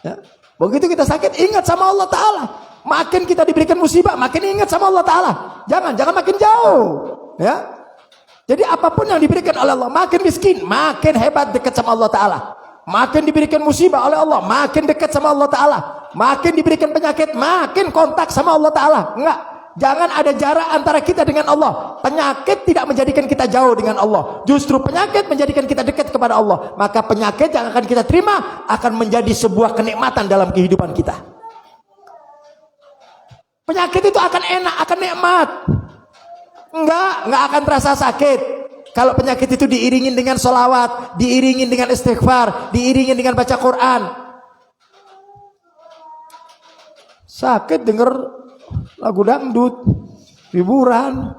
ya. Begitu kita sakit ingat sama Allah Ta'ala. Makin kita diberikan musibah makin ingat sama Allah Ta'ala. Jangan makin jauh, ya. Jadi apapun yang diberikan oleh Allah, makin miskin makin hebat dekat sama Allah Ta'ala. Makin diberikan musibah oleh Allah makin dekat sama Allah Ta'ala. Makin diberikan penyakit makin kontak sama Allah Ta'ala. Enggak, jangan ada jarak antara kita dengan Allah. Penyakit tidak menjadikan kita jauh dengan Allah, justru penyakit menjadikan kita dekat kepada Allah. Maka penyakit yang akan kita terima akan menjadi sebuah kenikmatan dalam kehidupan kita. Penyakit itu akan enak, akan nikmat. Enggak akan terasa sakit. Kalau penyakit itu diiringin dengan sholawat, diiringin dengan istighfar, diiringin dengan baca Quran. Sakit denger lagu dangdut, hiburan,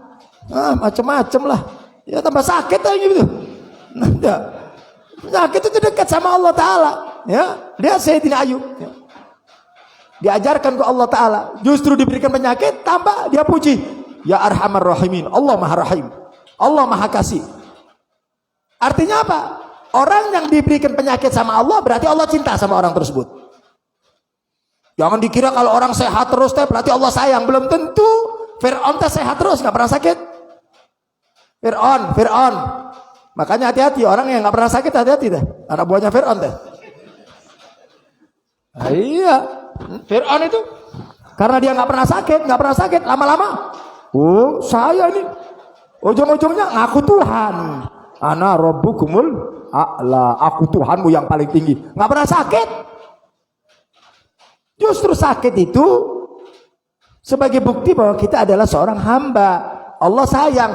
macam-macam lah, ya tambah sakit aja gitu. Nah, penyakit itu dekat sama Allah Ta'ala, ya. Lihat Sayyidina Ayub, ya. Diajarkan ke Allah Ta'ala, justru diberikan penyakit, tambah dia puji, ya Arhamar Rahimin, Allah Maha Rahim, Allah Maha Kasih. Artinya apa? Orang yang diberikan penyakit sama Allah berarti Allah cinta sama orang tersebut. Jangan dikira kalau orang sehat terus teh berarti Allah sayang. Belum tentu. Fir'aun teh sehat terus nggak pernah sakit. Fir'aun. Makanya hati-hati orang yang nggak pernah sakit, hati-hati teh. Anak buahnya Fir'aun teh. Nah, iya. Fir'aun itu karena dia nggak pernah sakit, lama-lama, oh saya ini ujung-ujungnya ngaku Tuhan. Ana rabbukumul a'la, aku Tuhanmu yang paling tinggi. Nggak pernah sakit. Justru sakit itu sebagai bukti bahwa kita adalah seorang hamba. Allah sayang.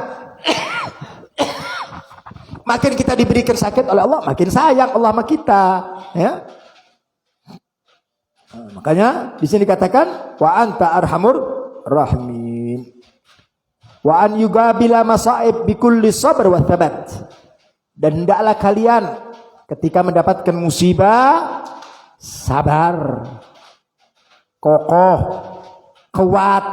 Makin kita diberikan sakit oleh Allah, makin sayang Allah sama kita, ya. Makanya di sini dikatakan wa anta arhamur rahimin. Wa an yugabila masaib bikulli sabr wa thabat. Dan hendaklah kalian ketika mendapatkan musibah sabar, kokoh, kuat,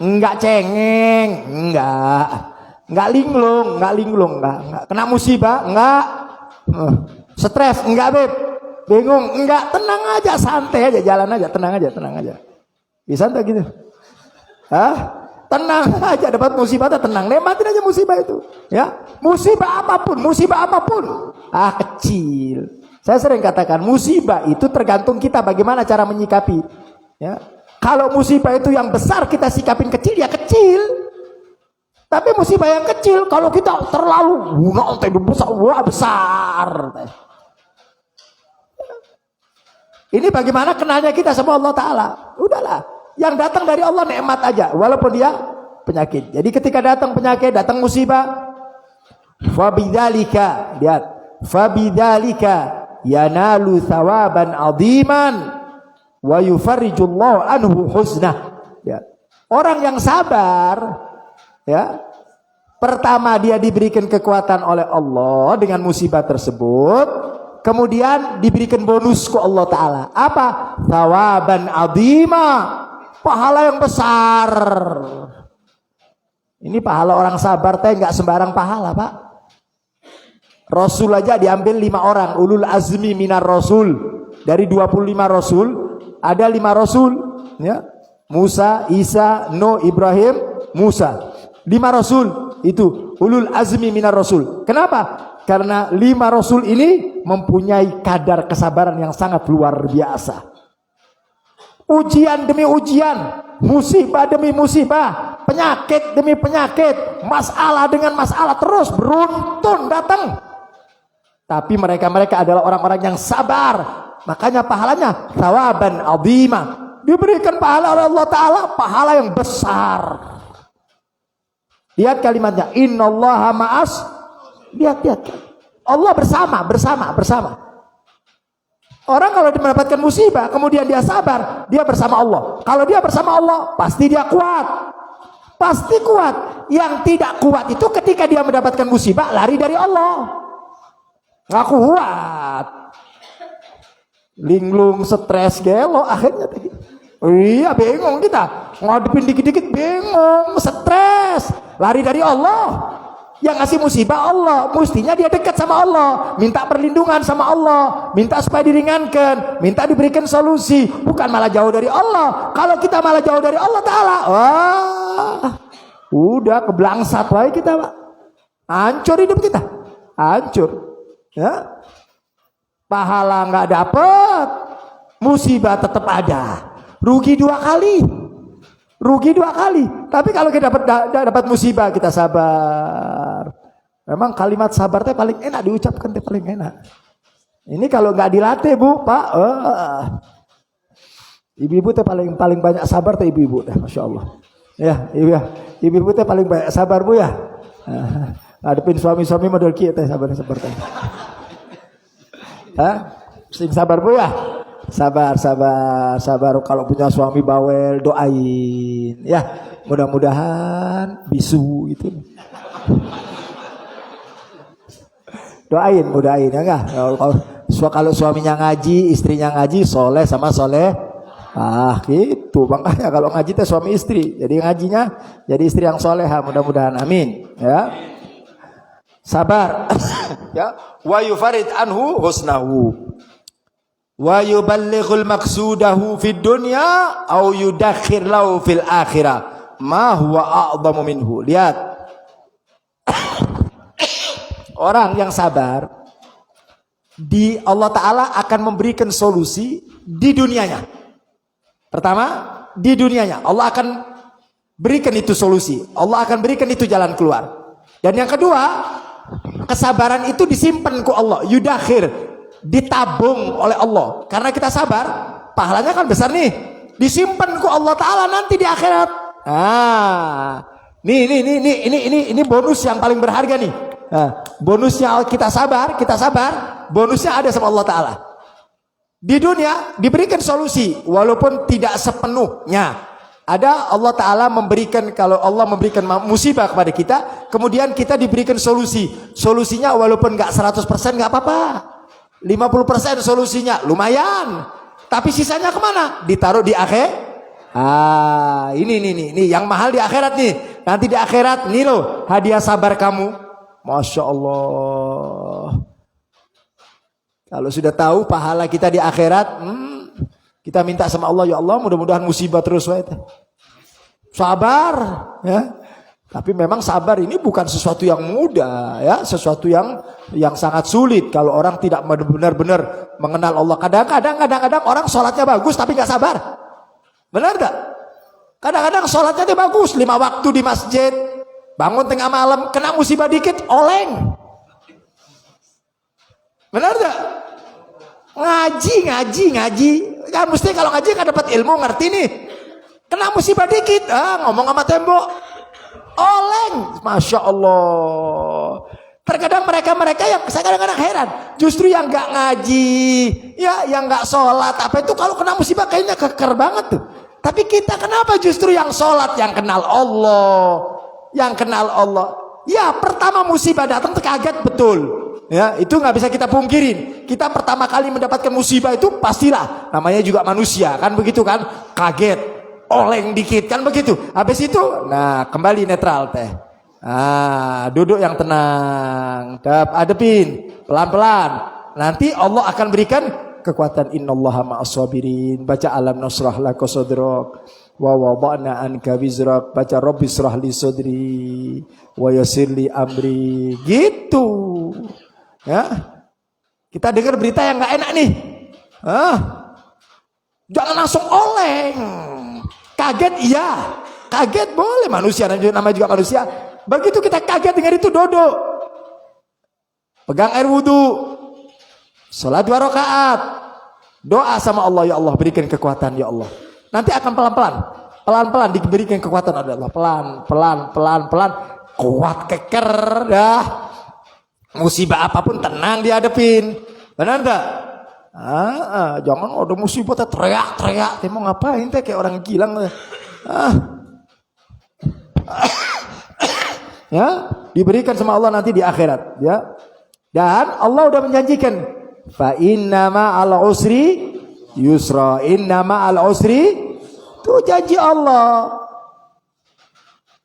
enggak cengeng, enggak linglung, enggak kena musibah, enggak stres, enggak beb, bingung, enggak, tenang aja, santai aja, jalan aja, tenang aja. Bisa enggak gitu? Tenang aja, dapat musibah tenang, nikmatin aja musibah itu, ya. Musibah apapun, kecil. Saya sering katakan musibah itu tergantung kita bagaimana cara menyikapi. Ya. Kalau musibah itu yang besar kita sikapin kecil, ya kecil. Tapi musibah yang kecil kalau kita terlalu besar. Ini bagaimana kenanya kita sama Allah Ta'ala. Udahlah, yang datang dari Allah nikmat aja, walaupun dia penyakit. Jadi ketika datang penyakit, datang musibah, fabidzalika, lihat, fabidzalika yanalu thawaban aziman wa yufarrijullahu anhu husnah, ya. Orang yang sabar, ya, pertama dia diberikan kekuatan oleh Allah dengan musibah tersebut, kemudian diberikan bonus ke Allah Ta'ala. Apa? Thawaban azima, pahala yang besar. Ini pahala orang sabar teh nggak sembarang pahala, Pak. Rasul aja diambil 5 orang, ulul azmi minar rasul. Dari 25 rasul ada 5 rasul, ya. Musa, Isa, Nuh, Ibrahim, Musa. 5 rasul itu ulul azmi minar rasul. Kenapa? Karena 5 rasul ini mempunyai kadar kesabaran yang sangat luar biasa. Ujian demi ujian, musibah demi musibah, penyakit demi penyakit, masalah dengan masalah terus beruntun datang. Tapi mereka adalah orang-orang yang sabar. Makanya pahalanya thawaban azima. Diberikan pahala oleh Allah Ta'ala, pahala yang besar. Lihat kalimatnya, innallaha ma'as. Lihat. Allah bersama. Orang kalau mendapatkan musibah, kemudian dia sabar, dia bersama Allah. Kalau dia bersama Allah, pasti dia kuat. Pasti kuat. Yang tidak kuat itu ketika dia mendapatkan musibah, lari dari Allah. Nggak kuat. Linglung, stres, gelo, akhirnya tadi. Iya, bingung kita. Ngadepin dikit-dikit bingung, stres. Lari dari Allah. Yang ngasih musibah Allah, mestinya dia dekat sama Allah, minta perlindungan sama Allah, minta supaya diringankan, minta diberikan solusi, bukan malah jauh dari Allah. Kalau kita malah jauh dari Allah Ta'ala, wah, udah keblangsat wae kita, Pak. Hancur hidup kita, hancur. Ya, pahala nggak dapet, musibah tetap ada, rugi 2 kali. Tapi kalau kita dapat musibah, kita sabar. Memang kalimat sabar teh paling enak diucapkan, teh paling enak. Ini kalau nggak dilatih, Bu, Pak, ibu-ibu teh paling banyak sabar teh ibu-ibu teh, Masya Allah. Ya, ibu-ibu teh paling banyak sabar, Bu ya. Ngadepin suami-suami model kieu teh sabar teh. Sing sabar, Bu ya. Sabar. Kalau punya suami bawel, doain. Ya, mudah-mudahan bisu gitu. Doain ya enggak? Kalau suaminya ngaji, istrinya ngaji, soleh sama soleh. Gitu. Makanya kalau ngaji teh suami istri. Jadi ngajinya jadi istri yang soleha, mudah-mudahan. Amin. Ya. Sabar. Ya. Wa yufarid anhu husnahu. Wa yuballighul maqsudahu fid dunya au yudakhir lahu fil akhirah ma huwa a'dhamu minhu. Lihat. Orang yang sabar di Allah Ta'ala akan memberikan solusi di dunianya. Pertama, di dunianya Allah akan berikan itu solusi, Allah akan berikan itu jalan keluar. Dan yang kedua, kesabaran itu disimpan ku Allah, yudakhir, ditabung oleh Allah. Karena kita sabar, pahalanya kan besar nih. Disimpan ku Allah Ta'ala nanti di akhirat. Ini bonus yang paling berharga nih. Bonusnya kita sabar, bonusnya ada sama Allah Ta'ala. Di dunia diberikan solusi, walaupun tidak sepenuhnya. Ada Allah Ta'ala memberikan, kalau Allah memberikan musibah kepada kita, kemudian kita diberikan solusi. Solusinya walaupun gak 100% gak apa-apa. 50% solusinya lumayan, tapi sisanya kemana? Ditaruh di akhir. Ini yang mahal di akhirat nih. Nanti di akhirat nih loh hadiah sabar kamu. Masya Allah. Kalau sudah tahu pahala kita di akhirat, kita minta sama Allah, ya Allah mudah-mudahan musibah terus sabar, ya. Tapi memang sabar ini bukan sesuatu yang mudah, ya, sesuatu yang sangat sulit kalau orang tidak benar-benar mengenal Allah. Kadang-kadang orang sholatnya bagus tapi nggak sabar, benar nggak? Kadang-kadang sholatnya dia bagus, 5 waktu di masjid, bangun tengah malam kena musibah dikit, oleng, benar nggak? Ngaji, kan mesti kalau ngaji kan dapat ilmu, ngerti nih. Kena musibah dikit, ngomong sama tembok, oleng, Masya Allah. Terkadang mereka yang saya kadang-kadang heran, justru yang nggak ngaji, ya, yang nggak sholat, apa itu kalau kena musibah kayaknya keker banget tuh. Tapi kita kenapa justru yang sholat, yang kenal Allah, ya pertama musibah datang terkaget betul, ya itu nggak bisa kita pungkirin. Kita pertama kali mendapatkan musibah itu pastilah, namanya juga manusia kan begitu kan, kaget, oleng dikit kan begitu. Habis itu, nah kembali netral teh. Duduk yang tenang, adepin pelan-pelan. Nanti Allah akan berikan kekuatan innallaha ma'as sabirin. Baca alam nasrah laka sadrak wa wada'na anka wizrak. Baca rabbi israh li sadri wa yassir li amri. Gitu. Ya. Kita dengar berita yang enggak enak nih. Jangan langsung oleng. Kaget iya. Kaget boleh, manusia namanya juga manusia. Begitu kita kaget dengar itu duduk. Pegang air wudu. Salat 2 rakaat. Doa sama Allah, ya Allah berikan kekuatan ya Allah. Nanti akan pelan-pelan diberikan kekuatan oleh Allah. Pelan. Kuat keker dah. Musibah apapun tenang dihadapin. Benar enggak? Jangan ada musibah teriak-teriak. Mau ngapain teh kayak orang gilang. Ya, diberikan sama Allah nanti di akhirat, ya. Dan Allah udah menjanjikan, fa inna ma'al usri yusra, inna ma'al usri, itu janji Allah.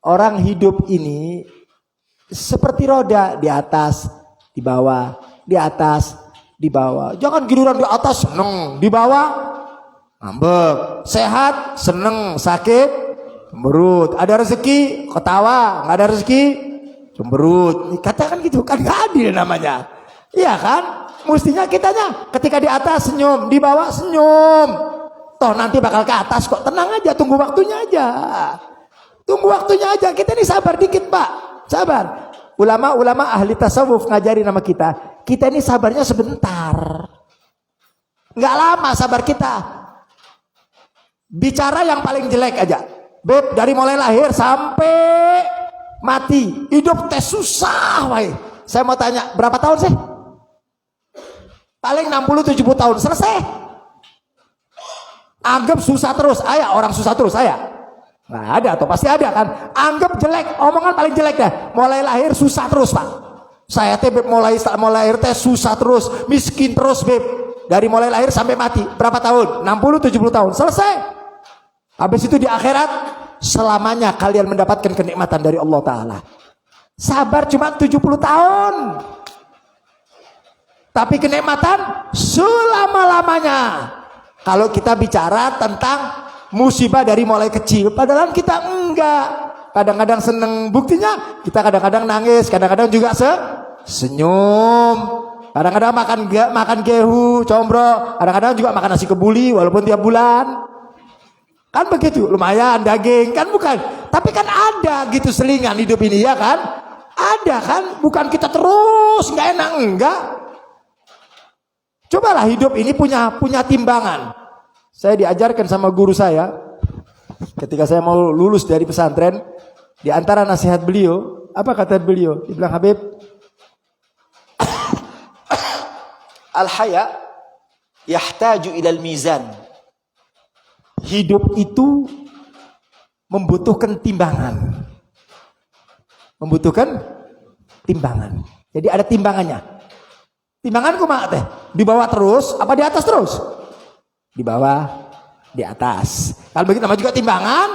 Orang hidup ini seperti roda, di atas, di bawah, di atas, di bawah. Jangan giliran di atas seneng, di bawah ngambek. Sehat seneng, sakit cemberut. Ada rezeki ketawa, nggak ada rezeki cemberut. Katakan gitu kan gak adil namanya. Iya kan? Mestinya kitanya ketika di atas senyum, di bawah senyum. Toh nanti bakal ke atas kok. Tenang aja, tunggu waktunya aja. Tunggu waktunya aja. Kita ini sabar dikit, Pak. Sabar. Ulama-ulama ahli tasawuf ngajarin nama kita. Kita ini sabarnya sebentar. Nggak lama sabar kita. Bicara yang paling jelek aja. Beb, dari mulai lahir sampai mati, hidup teh susah, wae. Saya mau tanya, berapa tahun sih? Paling 60-70 tahun, selesai. Anggap susah terus, orang susah terus, nggak ada atau pasti ada kan? Anggap jelek, omongan paling jelek dah. Mulai lahir susah terus, Pak. Saya teh mulai lahir teh susah terus, miskin terus, Beb. Dari mulai lahir sampai mati, berapa tahun? 60-70 tahun, selesai. Habis itu di akhirat selamanya kalian mendapatkan kenikmatan dari Allah Ta'ala. Sabar cuma 70 tahun. Tapi kenikmatan selama-lamanya. Kalau kita bicara tentang musibah dari mulai kecil. Padahal kita enggak. Kadang-kadang seneng. Buktinya kita kadang-kadang nangis. Kadang-kadang juga senyum. Kadang-kadang makan gehu, combro. Kadang-kadang juga makan nasi kebuli walaupun tiap bulan. Kan begitu, lumayan daging kan bukan, tapi kan ada gitu selingan hidup ini ya kan, ada kan, bukan kita terus nggak enak enggak. Cobalah hidup ini punya timbangan. Saya diajarkan sama guru saya ketika saya mau lulus dari pesantren, di antara nasihat beliau, apa kata beliau? Dia bilang, Habib, al-haya yahtaju ilal mizan. Hidup itu membutuhkan timbangan. Membutuhkan timbangan. Jadi ada timbangannya. Timbangan kumaha teh? Di bawah terus apa di atas terus? Di bawah, di atas. Kalau begitu namanya juga timbangan,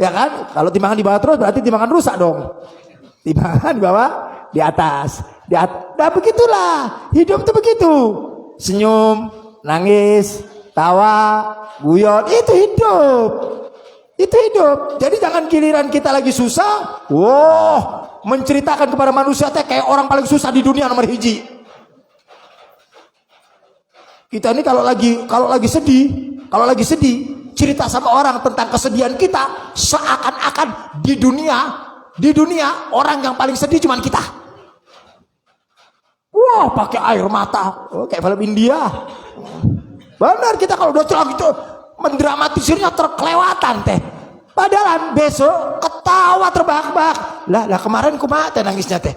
ya kan? Kalau timbangan di bawah terus berarti timbangan rusak dong. Timbangan di bawah, di atas. Nah begitulah. Hidup itu begitu. Senyum, nangis, tawa, guyon, itu hidup. Itu hidup. Jadi jangan giliran kita lagi susah, menceritakan kepada manusia teh kayak orang paling susah di dunia nomor hiji. Kita ini kalau lagi sedih, cerita sama orang tentang kesedihan kita, seakan-akan di dunia orang yang paling sedih cuma kita. Pakai air mata, kayak film India. Benar, kita kalau udah celah gitu mendramatisirnya terkelewatan teh. Padahal besok ketawa terbahak-bahak. Lah kemarin kumaha teh nangisnya teh.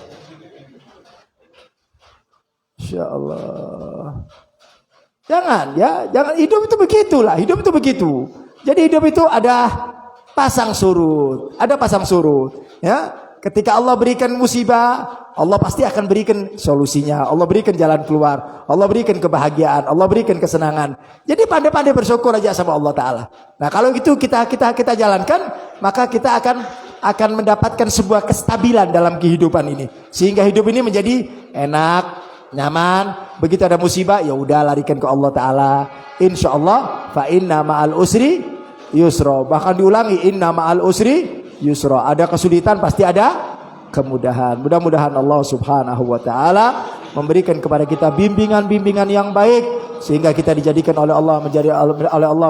Insyaallah. Jangan hidup itu begitulah, hidup itu begitu. Jadi hidup itu ada pasang surut, ya. Ketika Allah berikan musibah, Allah pasti akan berikan solusinya. Allah berikan jalan keluar. Allah berikan kebahagiaan. Allah berikan kesenangan. Jadi pandai-pandai bersyukur aja sama Allah Ta'ala. Nah kalau itu kita jalankan, maka kita akan mendapatkan sebuah kestabilan dalam kehidupan ini. Sehingga hidup ini menjadi enak, nyaman. Begitu ada musibah, ya udah larikan ke Allah Taala. Insyaallah fa inna ma'al usri yusra. Bahkan diulangi, inna ma'al usri yusra. Ada kesulitan pasti ada kemudahan. Mudah-mudahan Allah Subhanahu wa taala memberikan kepada kita bimbingan-bimbingan yang baik sehingga kita dijadikan oleh Allah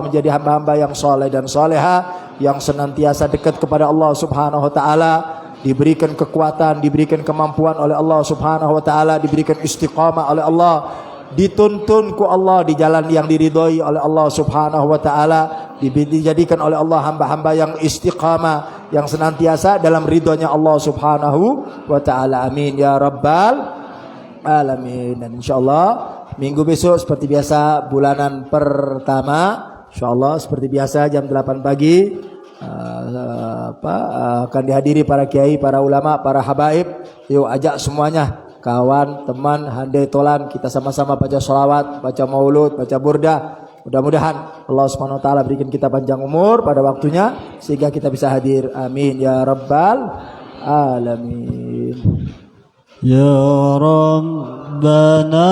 menjadi hamba-hamba yang soleh dan soleha, yang senantiasa dekat kepada Allah Subhanahu wa taala, diberikan kekuatan, diberikan kemampuan oleh Allah Subhanahu wa taala, diberikan istiqamah oleh Allah, dituntun ku Allah di jalan yang diridhoi oleh Allah Subhanahu wa taala, dijadikan oleh Allah hamba-hamba yang istiqamah, yang senantiasa dalam ridhonya Allah Subhanahu wa taala. Amin ya rabbal alamin. Dan insyaallah minggu besok seperti biasa bulanan pertama, insyaallah seperti biasa jam 8 pagi akan dihadiri para kiai, para ulama, para habaib. Yuk ajak semuanya, kawan, teman, handai tolan, kita sama-sama baca sholawat, baca maulud, baca burdah. Mudah-mudahan Allah Subhanahu wa taala berikan kita panjang umur pada waktunya sehingga kita bisa hadir. Amin ya rabbal alamin. Ya Rabbana